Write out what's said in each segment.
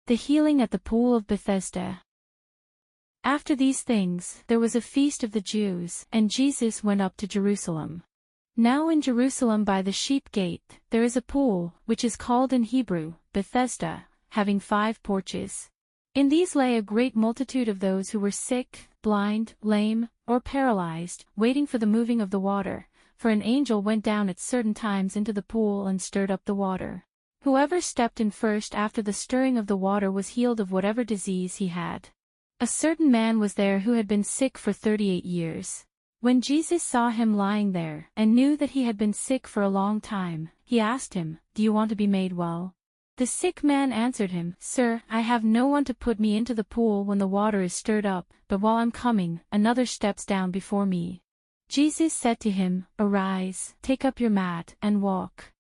The healing at the pool of Bethesda. After these things, there was a feast of the Jews, and Jesus went up to Jerusalem. Now in Jerusalem by the sheep gate, there is a pool, which is called in Hebrew, Bethesda, having 5 porches. In these lay a great multitude of those who were sick, blind, lame, or paralyzed, waiting for the moving of the water, for an angel went down at certain times into the pool and stirred up the water. Whoever stepped in first after the stirring of the water was healed of whatever disease he had. A certain man was there who had been sick for 38 years. When Jesus saw him lying there, and knew that he had been sick for a long time, he asked him, "Do you want to be made well?" The sick man answered him, "Sir, I have no one to put me into the pool when the water is stirred up, but while I'm coming, another steps down before me." Jesus said to him, "Arise, take up your mat, and walk."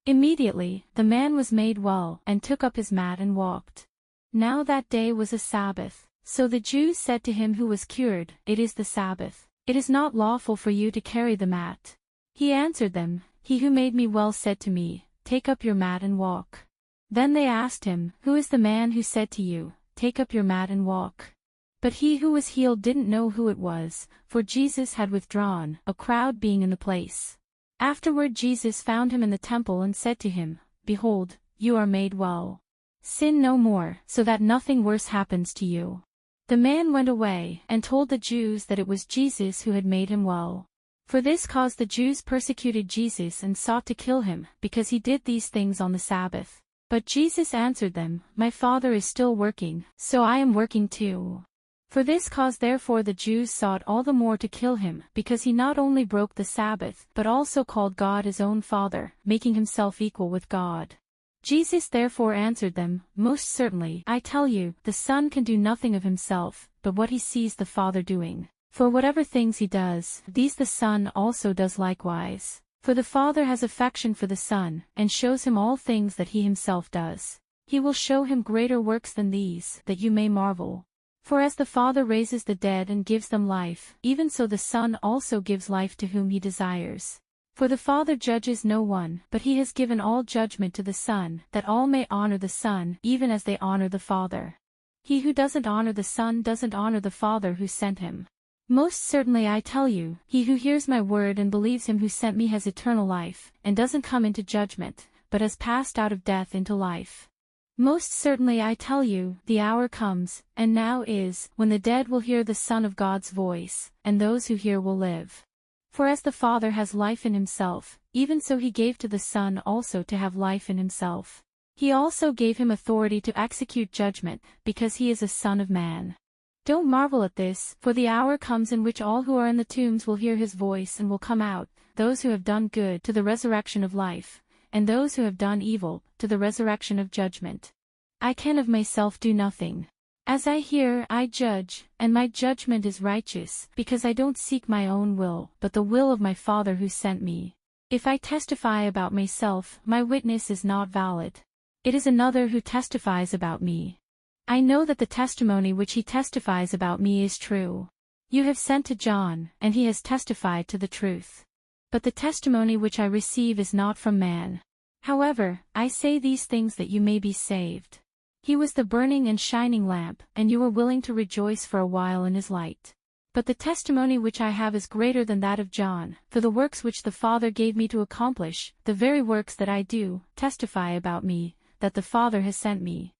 Immediately, the man was made well, and took up his mat and walked. Now that day was a Sabbath. So the Jews said to him who was cured, "It is the Sabbath. It is not lawful for you to carry the mat." He answered them, "He who made me well said to me, 'Take up your mat and walk.'" Then they asked him, "Who is the man who said to you, 'Take up your mat and walk'?" But he who was healed didn't know who it was, for Jesus had withdrawn, a crowd being in the place. Afterward Jesus found him in the temple and said to him, "Behold, you are made well. Sin no more, so that nothing worse happens to you." The man went away, and told the Jews that it was Jesus who had made him well. For this cause the Jews persecuted Jesus and sought to kill him, because he did these things on the Sabbath. But Jesus answered them, "My Father is still working, so I am working too." For this cause therefore the Jews sought all the more to kill him, because he not only broke the Sabbath, but also called God his own Father, making himself equal with God. Jesus therefore answered them, "Most certainly, I tell you, the Son can do nothing of himself, but what he sees the Father doing. For whatever things he does, these the Son also does likewise. For the Father has affection for the Son, and shows him all things that he himself does. He will show him greater works than these, that you may marvel. For as the Father raises the dead and gives them life, even so the Son also gives life to whom he desires. For the Father judges no one, but he has given all judgment to the Son, that all may honor the Son, even as they honor the Father. He who doesn't honor the Son doesn't honor the Father who sent him. Most certainly I tell you, he who hears my word and believes him who sent me has eternal life, and doesn't come into judgment, but has passed out of death into life. Most certainly I tell you, the hour comes, and now is, when the dead will hear the Son of God's voice, and those who hear will live. For as the Father has life in himself, even so he gave to the Son also to have life in himself. He also gave him authority to execute judgment, because he is a Son of Man. Don't marvel at this, for the hour comes in which all who are in the tombs will hear his voice and will come out, those who have done good to the resurrection of life, and those who have done evil to the resurrection of judgment. I can of myself do nothing. As I hear, I judge, and my judgment is righteous, because I don't seek my own will, but the will of my Father who sent me. If I testify about myself, my witness is not valid. It is another who testifies about me. I know that the testimony which he testifies about me is true. You have sent to John, and he has testified to the truth. But the testimony which I receive is not from man. However, I say these things that you may be saved. He was the burning and shining lamp, and you were willing to rejoice for a while in his light. But the testimony which I have is greater than that of John, for the works which the Father gave me to accomplish, the very works that I do, testify about me, that the Father has sent me.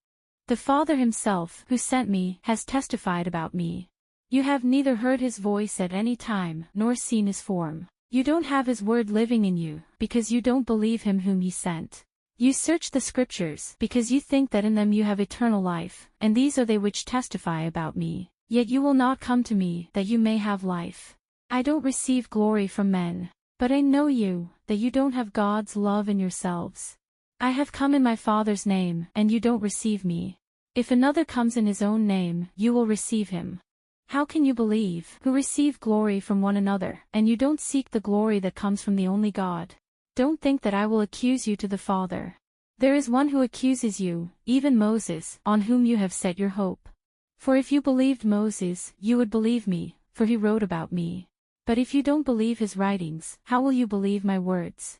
The Father himself, who sent me, has testified about me. You have neither heard his voice at any time, nor seen his form. You don't have his word living in you, because you don't believe him whom he sent. You search the Scriptures, because you think that in them you have eternal life, and these are they which testify about me. Yet you will not come to me, that you may have life. I don't receive glory from men. But I know you, that you don't have God's love in yourselves. I have come in my Father's name, and you don't receive me. If another comes in his own name, you will receive him. How can you believe, who receive glory from one another, and you don't seek the glory that comes from the only God? Don't think that I will accuse you to the Father. There is one who accuses you, even Moses, on whom you have set your hope. For if you believed Moses, you would believe me, for he wrote about me. But if you don't believe his writings, how will you believe my words?